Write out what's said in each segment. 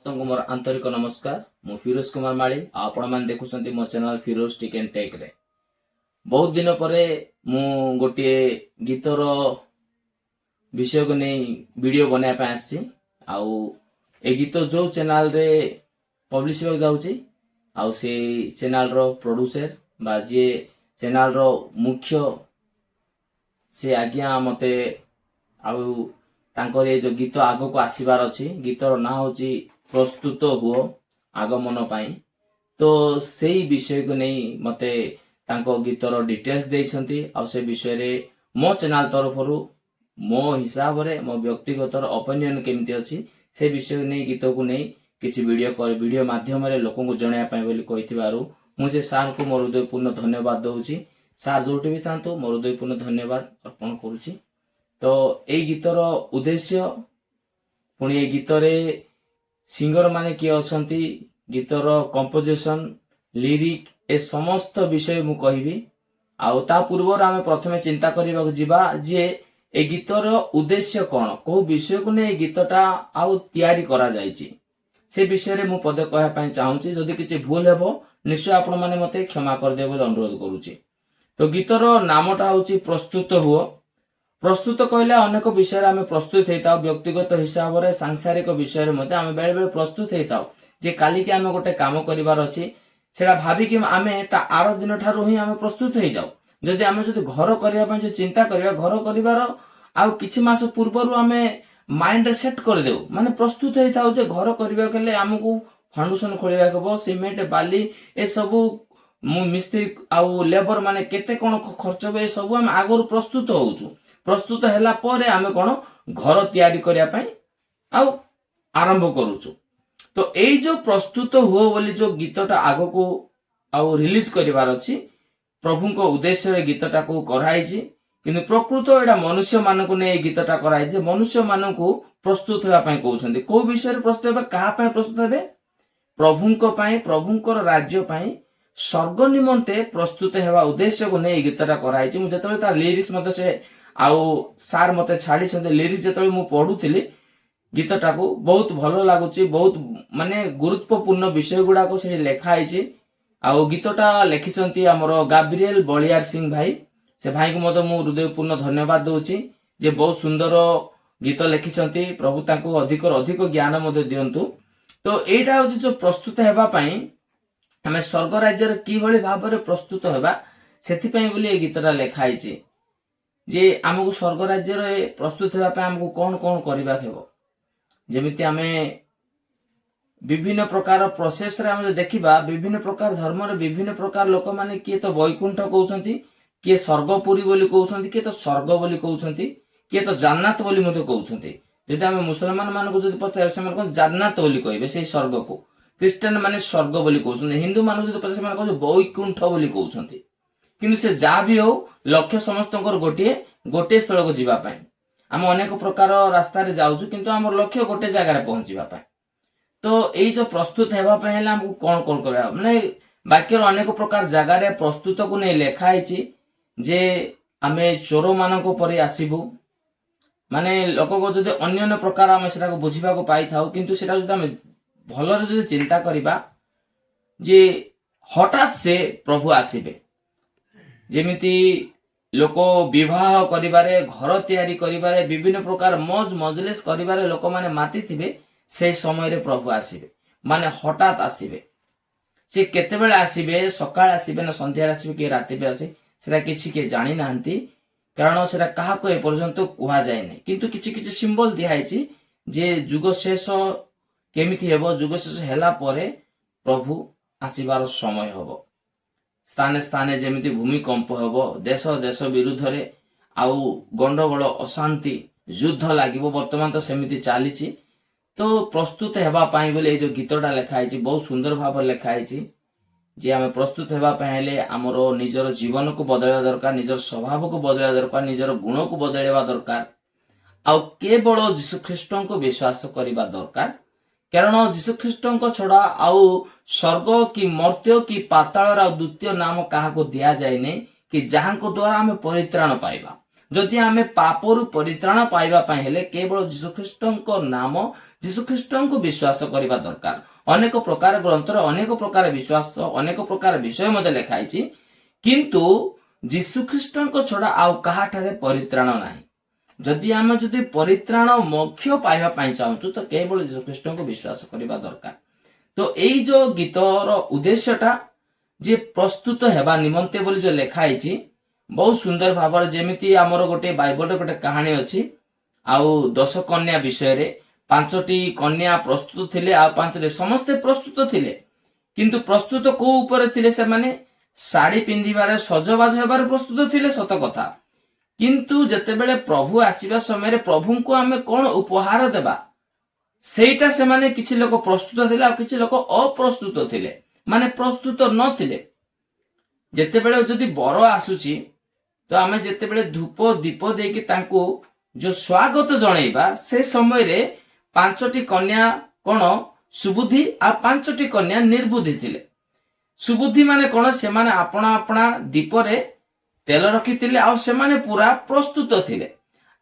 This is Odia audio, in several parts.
ସମସ୍ତଙ୍କୁ ମୋର ଆନ୍ତରିକ ନମସ୍କାର। ମୁଁ ଫିରୋଜ କୁମାର ମାଳି। ଆପଣମାନେ ଦେଖୁଛନ୍ତି ମୋ channel Firoz tick and tech ରେ। ବହୁତ ଦିନ ପରେ ମୁଁ ଗୋଟିଏ ଗୀତର ବିଷୟକୁ ନେଇ ଭିଡ଼ିଓ ବନାଇବା ପାଇଁ ଆସିଛି। ଆଉ ଏ ଗୀତ ଯେଉଁ ଚ୍ୟାନେଲରେ ପବ୍ଲିଶ ହେବାକୁ ଯାଉଛି, ଆଉ ସେଇ ଚ୍ୟାନେଲର ପ୍ରଡ୍ୟୁସର ବା ଯିଏ ଚ୍ୟାନେଲର ମୁଖ୍ୟ, ସେ ଆଜ୍ଞା ମୋତେ ଆଉ ତାଙ୍କର ଏ ଯୋଉ ଗୀତ ଆଗକୁ ଆସିବାର ଅଛି, ଗୀତର ନାଁ ହଉଛି ପ୍ରସ୍ତୁତ ହୁଅ ଆଗମନ ପାଇଁ। ତ ସେଇ ବିଷୟକୁ ନେଇ ମୋତେ ତାଙ୍କ ଗୀତର ଡିଟେଲ୍ସ ଦେଇଛନ୍ତି। ଆଉ ସେ ବିଷୟରେ ମୋ ଚ୍ୟାନେଲ ତରଫରୁ ମୋ ହିସାବରେ ମୋ ବ୍ୟକ୍ତିଗତ ଓପିନିଅନ କେମିତି ଅଛି ସେ ବିଷୟ ନେଇ ଗୀତକୁ ନେଇ କିଛି ଭିଡ଼ିଓ ମାଧ୍ୟମରେ ଲୋକଙ୍କୁ ଜଣାଇବା ପାଇଁ ବୋଲି କହିଥିବାରୁ ମୁଁ ସେ ସାର୍ଙ୍କୁ ମୋର ହୃଦୟପୂର୍ଣ୍ଣ ଧନ୍ୟବାଦ ଦଉଛି। ସାର୍ ଯୋଉଠି ବି ଥାନ୍ତୁ ମୋର ହୃଦୟପୂର୍ଣ୍ଣ ଧନ୍ୟବାଦ ଅର୍ପଣ କରୁଛି। ତ ଏଇ ଗୀତର ଉଦ୍ଦେଶ୍ୟ, ପୁଣି ଏ ଗୀତରେ ସିଙ୍ଗର ମାନେ କିଏ ଅଛନ୍ତି, ଗୀତର କମ୍ପୋଜିସନ, ଲିରିକ, ଏ ସମସ୍ତ ବିଷୟ ମୁଁ କହିବି। ଆଉ ତା ପୂର୍ବରୁ ଆମେ ପ୍ରଥମେ ଚିନ୍ତା କରିବାକୁ ଯିବା ଯେ ଏ ଗୀତର ଉଦ୍ଦେଶ୍ୟ କଣ, କୋଉ ବିଷୟକୁ ନେଇ ଏ ଗୀତଟା ଆଉ ତିଆରି କରାଯାଇଛି ସେ ବିଷୟରେ ମୁଁ ପଦେ କହିବା ପାଇଁ ଚାହୁଁଛି। ଯଦି କିଛି ଭୁଲ ହେବ ନିଶ୍ଚୟ ଆପଣ ମାନେ ମତେ କ୍ଷମା କରିଦେବେ ବୋଲି ଅନୁରୋଧ କରୁଛି। ତ ଗୀତର ନାମଟା ହଉଛି ପ୍ରସ୍ତୁତ ହୁଅ। ପ୍ରସ୍ତୁତ କହିଲେ ଅନେକ ବିଷୟରେ ଆମେ ପ୍ରସ୍ତୁତ ହେଇଥାଉ। ବ୍ୟକ୍ତିଗତ ହିସାବରେ, ସାଂସାରିକ ବିଷୟରେ ମଧ୍ୟ ଆମେ ବେଳେ ବେଳେ ପ୍ରସ୍ତୁତ ହେଇଥାଉ ଯେ କାଲିକି ଆମେ ଗୋଟେ କାମ କରିବାର ଅଛି, ସେଟା ଭାବିକି ଆମେ ତା ଆର ଦିନ ଠାରୁ ହିଁ ଆମେ ପ୍ରସ୍ତୁତ ହେଇଯାଉ। ଯଦି ଘର କରିବା ପାଇଁ ଯୋଉ ଚିନ୍ତା କରିବା, ଘର କରିବାର ଆଉ କିଛି ମାସ ପୂର୍ବରୁ ଆମେ ମାଇଣ୍ଡରେ ସେଟ୍ କରିଦେଉ, ମାନେ ପ୍ରସ୍ତୁତ ହେଇଥାଉ ଯେ ଘର କରିବାକୁ ହେଲେ ଆମକୁ ଫାଉଣ୍ଡେସନ ଖୋଳିବାକୁ ହେବ, ସିମେଣ୍ଟ, ବାଲି, ଏସବୁ ମିସ୍ତ୍ରୀ ଆଉ ଲେବର ମାନେ କେତେ କଣ ଖର୍ଚ୍ଚ ହେବ, ଏ ସବୁ ଆମେ ଆଗରୁ ପ୍ରସ୍ତୁତ ହଉଛୁ। ପ୍ରସ୍ତୁତ ହେଲା ପରେ ଆମେ କଣ ଘର ତିଆରି କରିବା ପାଇଁ ଆଉ ଆରମ୍ଭ କରୁଛୁ। ତ ଏଇ ଯୋଉ ପ୍ରସ୍ତୁତ ହୁଅ ବୋଲି ଯୋଉ ଗୀତଟା ଆଗକୁ ଆଉ ରିଲିଜ କରିବାର ଅଛି, ପ୍ରଭୁଙ୍କ ଉଦ୍ଦେଶ୍ୟରେ ଗୀତଟାକୁ କରାହେଇଛି। କିନ୍ତୁ ପ୍ରକୃତ ଏଇଟା ମନୁଷ୍ୟ ମାନଙ୍କୁ ନେଇ ଏଇ ଗୀତଟା କରାହେଇଛି। ମନୁଷ୍ୟ ମାନଙ୍କୁ ପ୍ରସ୍ତୁତ ହେବା ପାଇଁ କହୁଛନ୍ତି। କୋଉ ବିଷୟରେ ପ୍ରସ୍ତୁତ ହେବେ, କାହା ପାଇଁ ପ୍ରସ୍ତୁତ ହେବେ? ପ୍ରଭୁଙ୍କ ପାଇଁ, ପ୍ରଭୁଙ୍କର ରାଜ୍ୟ ପାଇଁ, ସ୍ୱର୍ଗ ନିମନ୍ତେ ପ୍ରସ୍ତୁତ ହେବା ଉଦ୍ଦେଶ୍ୟକୁ ନେଇ ଏଇ ଗୀତଟା କରାହେଇଛି। ମୁଁ ଯେତେବେଳେ ତାର ଲିରିକ୍ସ ମତେ ସେ ଆଉ ସାର୍ ମତେ ଛାଡିଛନ୍ତି, ଲିରିକ୍ସ ଯେତେବେଳେ ମୁଁ ପଢୁଥିଲି ଗୀତଟାକୁ, ବହୁତ ଭଲ ଲାଗୁଛି। ବହୁତ ମାନେ ଗୁରୁତ୍ୱପୂର୍ଣ୍ଣ ବିଷୟ ଗୁଡାକ ସେଠି ଲେଖା ହେଇଛି। ଆଉ ଗୀତଟା ଲେଖିଛନ୍ତି ଆମର ଗାବ୍ରିଏଲ ବଳିଆର ସିଂ ଭାଇ। ସେ ଭାଇଙ୍କୁ ମଧ୍ୟ ମୁଁ ହୃଦୟପୂର୍ଣ୍ଣ ଧନ୍ୟବାଦ ଦଉଛି ଯେ ବହୁତ ସୁନ୍ଦର ଗୀତ ଲେଖିଛନ୍ତି। ପ୍ରଭୁ ତାଙ୍କୁ ଅଧିକରୁ ଅଧିକ ଜ୍ଞାନ ମଧ୍ୟ ଦିଅନ୍ତୁ। ତ ଏଇଟା ହଉଛି ଯୋଉ ପ୍ରସ୍ତୁତ ହେବା ପାଇଁ, ଆମେ ସ୍ୱର୍ଗ ରାଜ୍ୟରେ କିଭଳି ଭାବରେ ପ୍ରସ୍ତୁତ ହେବା, ସେଥିପାଇଁ ବୋଲି ଏଇ ଗୀତଟା ଲେଖା ହେଇଛି। ଯେ ଆମକୁ ସ୍ୱର୍ଗ ରାଜ୍ୟରେ ପ୍ରସ୍ତୁତ ହେବା ପାଇଁ ଆମକୁ କଣ କଣ କରିବାକୁ ହେବ। ଯେମିତି ଆମେ ବିଭିନ୍ନ ପ୍ରକାର ପ୍ରୋସେସରେ ଆମେ ଦେଖିବା, ବିଭିନ୍ନ ପ୍ରକାର ଧର୍ମରେ ବିଭିନ୍ନ ପ୍ରକାର ଲୋକମାନେ, କିଏ ତ ବୈକୁଣ୍ଠ କହୁଛନ୍ତି, କିଏ ସ୍ୱର୍ଗପୁରୀ ବୋଲି କହୁଛନ୍ତି, କିଏ ତ ସ୍ୱର୍ଗ ବୋଲି କହୁଛନ୍ତି, କିଏ ତ ଜାନ୍ନାତ ବୋଲି ମଧ୍ୟ କହୁଛନ୍ତି। ଯଦି ଆମେ ମୁସଲମାନ ମାନଙ୍କୁ ଯଦି ପଚାରିବା, ସେମାନେ କଣ ଜାନ୍ନାତ ବୋଲି କହିବେ ସେଇ ସ୍ୱର୍ଗକୁ। ଖ୍ରୀଷ୍ଟିଆନ ମାନେ ସ୍ୱର୍ଗ ବୋଲି କହୁଛନ୍ତି। ହିନ୍ଦୁ ମାନଙ୍କୁ ଯଦି ପଚାରିବା, ସେମାନେ କହୁଛନ୍ତି ବୈକୁଣ୍ଠ ବୋଲି କହୁଛନ୍ତି। କିନ୍ତୁ ସେ ଯାହା ବି ହଉ, ଲକ୍ଷ୍ୟ ସମସ୍ତଙ୍କର ଗୋଟିଏ ସ୍ଥଳକୁ ଯିବା ପାଇଁ। ଆମେ ଅନେକ ପ୍ରକାର ରାସ୍ତାରେ ଯାଉଛୁ, କିନ୍ତୁ ଆମର ଲକ୍ଷ୍ୟ ଗୋଟେ ଜାଗାରେ ପହଞ୍ଚିବା ପାଇଁ। ତ ଏଇ ଯୋଉ ପ୍ରସ୍ତୁତ ହେବା ପାଇଁ ହେଲେ ଆମକୁ କଣ କଣ କରିବା, ମାନେ ବାକ୍ୟର ଅନେକ ପ୍ରକାର ଜାଗାରେ ପ୍ରସ୍ତୁତକୁ ନେଇ ଲେଖା ହେଇଛି ଯେ ଆମେ ଚୋର ମାନଙ୍କ ପରି ଆସିବୁ। ମାନେ ଲୋକଙ୍କ ଯଦି ଅନ୍ୟ ପ୍ରକାର ଆମେ ସେଟାକୁ ବୁଝିବାକୁ ପାଇଥାଉ, କିନ୍ତୁ ସେଟା ଯଦି ଆମେ ଭଲରେ ଯଦି ଚିନ୍ତା କରିବା ଯେ ହଠାତ୍ ସେ ପ୍ରଭୁ ଆସିବେ। ଯେମିତି ଲୋକ ବିବାହ କରିବାରେ, ଘର ତିଆରି କରିବାରେ, ବିଭିନ୍ନ ପ୍ରକାର ମଜ ମଜଲିସ କରିବାରେ ଲୋକମାନେ ମାତିଥିବେ, সেই ସମୟରେ ପ୍ରଭୁ ଆସିବେ। ମାନେ ହଠାତ୍ ଆସିବେ। ସେ କେତେବେଳେ ଆସିବେ, ସକାଳେ ଆସିବେ ନା ସନ୍ଧ୍ୟାରେ ଆସିବେ, କି ରାତିରେ ଆସିବେ, ସେଟା କିଛି କିଏ ଜାଣିନାହାନ୍ତି। କାରଣ ସେଟା କାହାକୁ ଏପର୍ଯ୍ୟନ୍ତ କୁହାଯାଇନାହିଁ। କିନ୍ତୁ କିଛି କିଛି ସିମ୍ବଲ ଦିଆହେଇଛି ଯେ ଯୁଗ ଶେଷ କେମିତି ହେବ, ଯୁଗ ଶେଷ ହେଲା ପରେ ପ୍ରଭୁ ଆସିବାର ସମୟ ହେବ। ସ୍ଥାନେ ସ୍ଥାନେ ଯେମିତି ଭୂମିକମ୍ପ ହେବ, ଦେଶ ଦେଶ ବିରୁଦ୍ଧରେ ଆଉ ଗଣ୍ଡଗୋଳ, ଅଶାନ୍ତି, ଯୁଦ୍ଧ ଲାଗିବ। ବର୍ତ୍ତମାନ ତ ସେମିତି ଚାଲିଛି। ତ ପ୍ରସ୍ତୁତ ହେବା ପାଇଁ ବୋଲି ଏଇ ଯୋଉ ଗୀତଟା ଲେଖା ହେଇଛି, ବହୁତ ସୁନ୍ଦର ଭାବରେ ଲେଖା ହେଇଛି ଯେ ଆମେ ପ୍ରସ୍ତୁତ ହେବା ପାଇଁ ହେଲେ ଆମର ନିଜର ଜୀବନକୁ ବଦଳାଇବା ଦରକାର, ନିଜର ସ୍ୱଭାବକୁ ବଦଳାଇବା ଦରକାର, ନିଜର ଗୁଣକୁ ବଦଳାଇବା ଦରକାର, ଆଉ କେବଳ ଯୀଶୁଖ୍ରୀଷ୍ଟଙ୍କୁ ବିଶ୍ୱାସ କରିବା ଦରକାର। କାରଣ ଯୀଶୁଖ୍ରୀଷ୍ଟଙ୍କ ଛଡା ଆଉ ସ୍ୱର୍ଗ କି ମର୍ତ୍ତ୍ୟ କି ପାତାଳର ଆଉ ଦ୍ୱିତୀୟ ନାମ କାହାକୁ ଦିଆଯାଇନି କି ଯାହାଙ୍କ ଦ୍ୱାରା ଆମେ ପରିତ୍ରାଣ ପାଇବା। ଯଦି ଆମେ ପାପରୁ ପରିତ୍ରାଣ ପାଇବା ପାଇଁ ହେଲେ କେବଳ ଯୀଶୁଖ୍ରୀଷ୍ଟଙ୍କ ନାମ, ଯୀଶୁ ଖ୍ରୀଷ୍ଟଙ୍କୁ ବିଶ୍ୱାସ କରିବା ଦରକାର। ଅନେକ ପ୍ରକାର ଗ୍ରନ୍ଥରେ ଅନେକ ପ୍ରକାର ବିଶ୍ୱାସ ଅନେକ ପ୍ରକାର ବିଷୟ ମଧ୍ୟ ଲେଖା ହେଇଛି, କିନ୍ତୁ ଯୀଶୁ ଖ୍ରୀଷ୍ଟଙ୍କ ଛଡା ଆଉ କାହାଠାରେ ପରିତ୍ରାଣ ନାହିଁ। ଯଦି ଆମେ ପରିତ୍ରାଣ ମୋକ୍ଷ ପାଇବା ପାଇଁ ଚାହୁଁଛୁ ତ କେବଳ ଯୀଶୁ ଖ୍ରୀଷ୍ଟଙ୍କୁ ବିଶ୍ୱାସ କରିବା ଦରକାର। ତ ଏଇ ଯୋଉ ଗୀତର ଉଦ୍ଦେଶ୍ୟଟା ଯେ ପ୍ରସ୍ତୁତ ହେବା ନିମନ୍ତେ ବୋଲି ଯୋଉ ଲେଖା ହେଇଛି ବହୁତ ସୁନ୍ଦର ଭାବରେ, ଯେମିତି ଆମର ଗୋଟେ ବାଇବଲରେ ଗୋଟେ କାହାଣୀ ଅଛି ଆଉ 10 କନ୍ୟା ବିଷୟରେ। 5ଟି କନ୍ୟା ପ୍ରସ୍ତୁତ ଥିଲେ ଆଉ 5ଟି ସମସ୍ତେ ପ୍ରସ୍ତୁତ ଥିଲେ, କିନ୍ତୁ ପ୍ରସ୍ତୁତ କୋଉ ଉପରେ ଥିଲେ? ସେମାନେ ଶାଢୀ ପିନ୍ଧିବାରେ ସଜବାଜ ହେବାରେ ପ୍ରସ୍ତୁତ ଥିଲେ, ସତ କଥା। କିନ୍ତୁ ଯେତେବେଳେ ପ୍ରଭୁ ଆସିବା ସମୟରେ ପ୍ରଭୁଙ୍କୁ ଆମେ କଣ ଉପହାର ଦେବା, ସେଇଟା ସେମାନେ କିଛି ଲୋକ ପ୍ରସ୍ତୁତ ଥିଲେ ଆଉ କିଛି ଲୋକ ଅପ୍ରସ୍ତୁତ ଥିଲେ, ମାନେ ପ୍ରସ୍ତୁତ ନଥିଲେ। ଯେତେବେଳେ ଯଦି ବର ଆସୁଛି ତ ଆମେ ଯେତେବେଳେ ଧୂପ ଦୀପ ଦେଇକି ତାଙ୍କୁ ଯୋଉ ସ୍ୱାଗତ ଜଣେଇବା, ସେ ସମୟରେ 5ଟି କନ୍ୟା କଣ ସୁବୁଦ୍ଧି ଆଉ 5ଟି କନ୍ୟା ନିର୍ବୁଦ୍ଧି ଥିଲେ। ସୁବୁଦ୍ଧି ମାନେ କଣ? ସେମାନେ ଆପଣା ଆପଣା ଦୀପରେ ତେଲ ରଖିଥିଲେ ଆଉ ସେମାନେ ପୁରା ପ୍ରସ୍ତୁତ ଥିଲେ।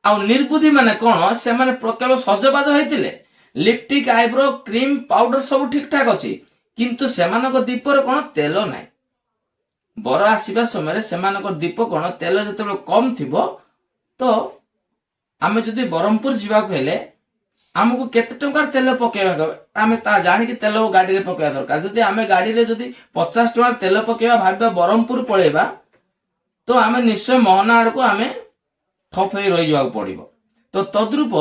ଆଉ ନିର୍ବୁଦ୍ଧି ମାନେ କଣ? ସେମାନେ କେବଳ ସଜବାଜ ହେଇଥିଲେ, ଲିପଷ୍ଟିକ ଆଇବ୍ରୋ କ୍ରିମ ପାଉଡର ସବୁ ଠିକ ଠାକ ଅଛି, କିନ୍ତୁ ସେମାନଙ୍କ ଦୀପରେ କଣ? ତେଲ ନାହିଁ। ବର ଆସିବା ସମୟରେ ସେମାନଙ୍କ ଦୀପ କଣ? ତେଲ ଯେତେବେଳେ କମ ଥିବ, ତ ଆମେ ଯଦି ବ୍ରହ୍ମପୁର ଯିବାକୁ ହେଲେ ଆମକୁ କେତେ ଟଙ୍କାର ତେଲ ପକେଇବା, ଆମେ ତା ଜାଣିକି ତେଲ ଗାଡିରେ ପକେଇବା ଦରକାର। ଯଦି ଆମେ ଗାଡିରେ 50 ଟଙ୍କାର ତେଲ ପକେଇବା, ଭାବିବା ବ୍ରହ୍ମପୁର ପଳେଇବା, ତ ଆମେ ନିଶ୍ଚୟ ମୋହନା ଆଡକୁ ଆମେ ଠପ ହେଇ ରହିଯିବାକୁ ପଡିବ। ତ ତଦ୍ରୂପ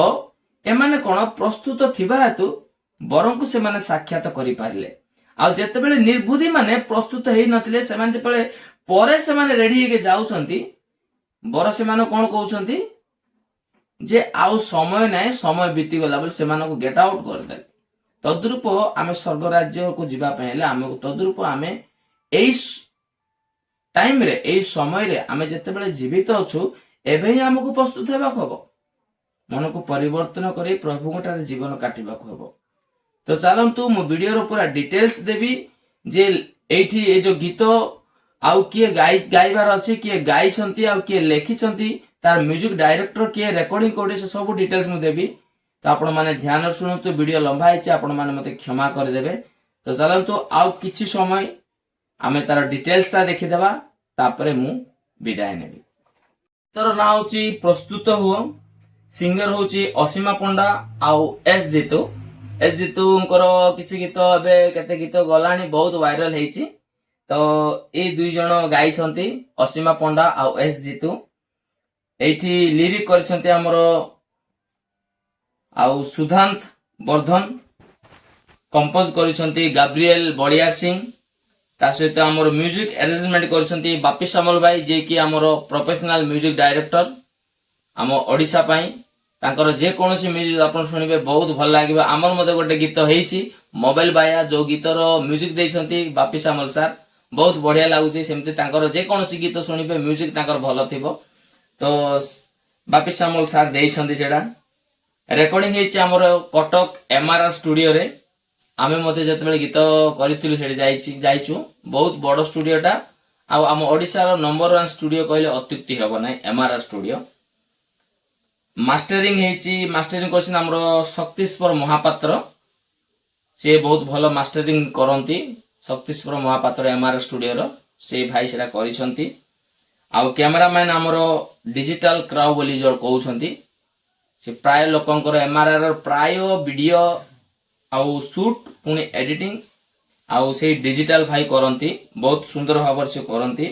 ଏମାନେ କଣ? ପ୍ରସ୍ତୁତ ଥିବା ହେତୁ ବରଙ୍କୁ ସେମାନେ ସାକ୍ଷାତ କରିପାରିଲେ। ଆଉ ଯେତେବେଳେ ନିର୍ବୁଦ୍ଧି ମାନେ ପ୍ରସ୍ତୁତ ହେଇନଥିଲେ, ସେମାନେ ଯେତେବେଳେ ପରେ ସେମାନେ ରେଡି ହେଇକି ଯାଉଛନ୍ତି, ବର ସେମାନଙ୍କୁ କଣ କହୁଛନ୍ତି ଯେ ଆଉ ସମୟ ନାହିଁ, ସମୟ ବିତିଗଲା ବୋଲି ସେମାନଙ୍କୁ ଗେଟ୍ ଆଉଟ୍ କରିଦେଲେ। ତଦ୍ରୂପ ଆମେ ସ୍ୱର୍ଗ ରାଜ୍ୟକୁ ଯିବା ପାଇଁ ହେଲେ ଆମକୁ ତଦ୍ରୂପ ଆମେ ଏଇ ଟାଇମରେ, ଏଇ ସମୟରେ ଆମେ ଯେତେବେଳେ ଜୀବିତ ଅଛୁ, ଏବେ ହିଁ ଆମକୁ ପ୍ରସ୍ତୁତ ହେବାକୁ ହବ। ମନକୁ ପରିବର୍ତ୍ତନ କରି ପ୍ରଭୁଙ୍କଠାରେ ଜୀବନ କାଟିବାକୁ ହବ। ତ ଚାଲନ୍ତୁ ମୁଁ ଭିଡିଓର ପୁରା ଡିଟେଲ୍ସ ଦେବି ଯେ ଏଇଠି ଏ ଯୋଉ ଗୀତ ଆଉ କିଏ ଗାଇବାର ଅଛି, କିଏ ଗାଇଛନ୍ତି ଆଉ କିଏ ଲେଖିଛନ୍ତି, ତାର ମ୍ୟୁଜିକ ଡାଇରେକ୍ଟର କିଏ, ରେକର୍ଡିଂ କୋଉଠି, ସେ ସବୁ ଡିଟେଲ୍ସ ମୁଁ ଦେବି। ତ ଆପଣ ମାନେ ଧ୍ୟାନ ଶୁଣନ୍ତୁ, ଭିଡିଓ ଲମ୍ବା ହେଇଛି, ଆପଣ ମାନେ ମତେ କ୍ଷମା କରିଦେବେ। ତ ଚାଲନ୍ତୁ ଆଉ କିଛି ସମୟ ଆମେ ତାର ଡିଟେଲ୍ସଟା ଦେଖିଦେବା, ତାପରେ ମୁଁ ବିଦାୟ ନେବି। ତାର ନାଁ ହଉଛି ପ୍ରସ୍ତୁତ ହୁଅ। ସିଙ୍ଗର ହଉଛି ଅସୀମା ପଣ୍ଡା ଆଉ ଏସ୍ ଜିତୁ। ଏସ୍ ଜିତୁଙ୍କର କିଛି ଗୀତ, ଏବେ କେତେ ଗୀତ ଗଲାଣି, ବହୁତ ଭାଇରାଲ ହେଇଛି। ତ ଏଇ 2 ଜଣ ଗାଇଛନ୍ତି, ଅସୀମା ପଣ୍ଡା ଆଉ ଏସ୍ ଜିତୁ। ଏଇଠି ଲିରିକ କରିଛନ୍ତି ଆମର ଆଉ ସୁଧାନ୍ତ ବର୍ଦ୍ଧନ, କମ୍ପୋଜ କରିଛନ୍ତି ଗାବ୍ରିଏଲ ବଳିଆର ସିଂ। ତା ସହିତ ଆମର ମ୍ୟୁଜିକ ଆରେଞ୍ଜମେଣ୍ଟ କରିଛନ୍ତି ବାପି ସାମଲ ଭାଇ, ଯିଏକି ଆମର ପ୍ରଫେସନାଲ ମ୍ୟୁଜିକ ଡାଇରେକ୍ଟର ଆମ ଓଡ଼ିଶା ପାଇଁ। ତାଙ୍କର ଯେକୌଣସି ମ୍ୟୁଜିକ ଆପଣ ଶୁଣିବେ ବହୁତ ଭଲ ଲାଗିବ। ଆମର ମଧ୍ୟ ଗୋଟେ ଗୀତ ହେଇଛି ମୋବାଇଲ ବାୟା, ଯୋଉ ଗୀତର ମ୍ୟୁଜିକ ଦେଇଛନ୍ତି ବାପି ସାମଲ ସାର୍, ବହୁତ ବଢିଆ ଲାଗୁଛି। ସେମିତି ତାଙ୍କର ଯେକୌଣସି ଗୀତ ଶୁଣିବେ ମ୍ୟୁଜିକ ତାଙ୍କର ଭଲ ଥିବ। ତ ବାପି ସାମଲ ସାର୍ ଦେଇଛନ୍ତି ସେଟା। ରେକର୍ଡିଂ ହେଇଛି ଆମର କଟକ MRR ଷ୍ଟୁଡିଓରେ। ଆମେ ମଧ୍ୟ ଯେତେବେଳେ ଗୀତ କରିଥିଲୁ ସେଠି ଯାଇଛୁ, ବହୁତ ବଡ ଷ୍ଟୁଡିଓଟା, ଆଉ ଆମ ଓଡ଼ିଶାର ନମ୍ବର 1 ଷ୍ଟୁଡିଓ କହିଲେ ଅତ୍ୟୁକ୍ତି ହେବ ନାହିଁ, MRR ଷ୍ଟୁଡିଓ। ମାଷ୍ଟରିଂ ହେଇଛି, ମାଷ୍ଟରିଂ କରିଛନ୍ତି ଆମର ଶକ୍ତିସ୍ୱର ମହାପାତ୍ର, ସେ ବହୁତ ଭଲ ମାଷ୍ଟରିଂ କରନ୍ତି। ଶକ୍ତିସ୍ୱର ମହାପାତ୍ର MRR ଷ୍ଟୁଡିଓର ସେଇ ଭାଇ ସେଟା କରିଛନ୍ତି। ଆଉ କ୍ୟାମେରାମ୍ୟାନ ଆମର ଡିଜିଟାଲ କ୍ରାଉ ବୋଲି ଯୋଉ କହୁଛନ୍ତି, ସେ ପ୍ରାୟ ଲୋକଙ୍କର MRR ପ୍ରାୟ ଭିଡିଓ ଆଉ ସୁଟ୍ ପୁଣି ଏଡିଟିଂ ଆଉ ସେଇ ଡିଜିଟାଲ ଭାଇ କରନ୍ତି, ବହୁତ ସୁନ୍ଦର ଭାବରେ ସେ କରନ୍ତି।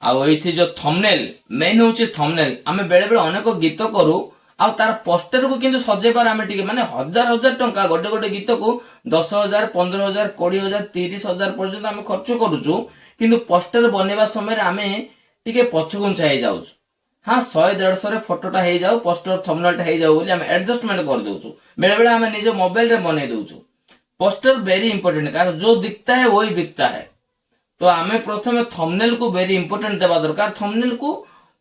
ଆଉ ଏଇଠି ଯୋଉ ଥମ୍ବନେଲ, ମେନ୍ ହଉଛି ଥମ୍ବନେଲ। ଆମେ ବେଳେ ବେଳେ ଅନେକ ଗୀତ କରୁ ଆଉ ତାର ପୋଷ୍ଟରକୁ କିନ୍ତୁ ସଜେଇବାର ଆମେ ଟିକେ ମାନେ ହଜାର ହଜାର ଟଙ୍କା, ଗୋଟେ ଗୋଟେ ଗୀତକୁ 10,000 15,000 20,000 30,000 ପର୍ଯ୍ୟନ୍ତ ଆମେ ଖର୍ଚ୍ଚ କରୁଛୁ, କିନ୍ତୁ ପୋଷ୍ଟର ବନେଇବା ସମୟରେ ଆମେ ଟିକେ ପଛଘୁଞ୍ଚା ହେଇଯାଉଛୁ। ହଁ 100-150 ଫଟୋଟା ହେଇଯାଉ, ପୋଷ୍ଟର ଥମ୍ବନେଲଟା ହେଇଯାଉ ବୋଲି ଆମେ ଆଡଜଷ୍ଟମେଣ୍ଟ କରିଦଉଛୁ। ବେଳେ ବେଳେ ଆମେ ନିଜ ମୋବାଇଲରେ ବନେଇ ଦଉଛୁ। पोस्टर वेरी इंपोर्टेंट, कारण जो दिखता है वही बिकता है। तो आमे प्रथमे थंबनेल को वेरी इंपोर्टेंट देवा दरकार, थंबनेल को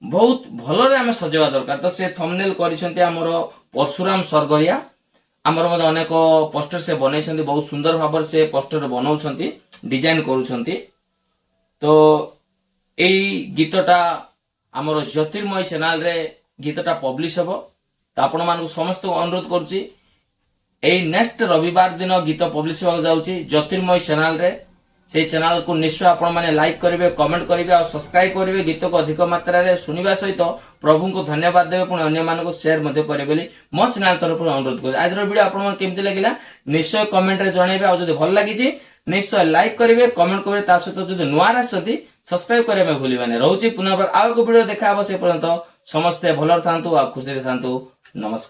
बहुत भलरे आमे सजेवा दरकार। तो से थंबनेल करिसेंती हमर परशुराम सरगरिया, हमर मधे अनेक पोस्टर से बनैछंती, बहुत सुंदर भाबर से पोस्टर बनाउछंती, डिजाइन करूछंती। तो एई गीतटा हमर ज्योतिर्मय चैनल रे गीतटा पब्लिश हबो। तो आपण मानकु समस्त अनुरोध करूची ଏଇ ନେକ୍ସଟ ରବିବାର ଦିନ ଗୀତ ପବ୍ଲିଶ ହେବାକୁ ଯାଉଛି ଜ୍ୟୋତିର୍ମୟ ଚ୍ୟାନେଲ ରେ। ସେଇ ଚ୍ୟାନେଲ କୁ ନିଶ୍ଚୟ ଆପଣ ମାନେ ଲାଇକ୍ କରିବେ, କମେଣ୍ଟ କରିବେ ଆଉ ସବସ୍କ୍ରାଇବ କରିବେ। ଗୀତକୁ ଅଧିକ ମାତ୍ରାରେ ଶୁଣିବା ସହିତ ପ୍ରଭୁଙ୍କୁ ଧନ୍ୟବାଦ ଦେବେ, ପୁଣି ଅନ୍ୟମାନଙ୍କୁ ସେୟାର ମଧ୍ୟ କରିବେ ବୋଲି ମୋ ଚ୍ୟାନେଲ ତରଫରୁ ଅନୁରୋଧ କରୁଛି। ଆଜିର ଭିଡ଼ିଓ ଆପଣଙ୍କୁ କେମିତି ଲାଗିଲା ନିଶ୍ଚୟ କମେଣ୍ଟରେ ଜଣାଇବେ। ଆଉ ଯଦି ଭଲ ଲାଗିଛି ନିଶ୍ଚୟ ଲାଇକ୍ କରିବେ, କମେଣ୍ଟ କରିବେ। ତା ସହିତ ଯଦି ନୂଆ ଆସିଛନ୍ତି ସବସ୍କ୍ରାଇବ କରିବା ପାଇଁ ଭୁଲିବେନି। ରହୁଛି ପୁନର୍ବାର ଆଉ ଏକ ଭିଡ଼ିଓ ଦେଖା ହବ। ସେ ପର୍ଯ୍ୟନ୍ତ ସମସ୍ତେ ଭଲରେ ଥାନ୍ତୁ ଆଉ ଖୁସିରେ ଥାନ୍ତୁ। ନମସ୍କାର।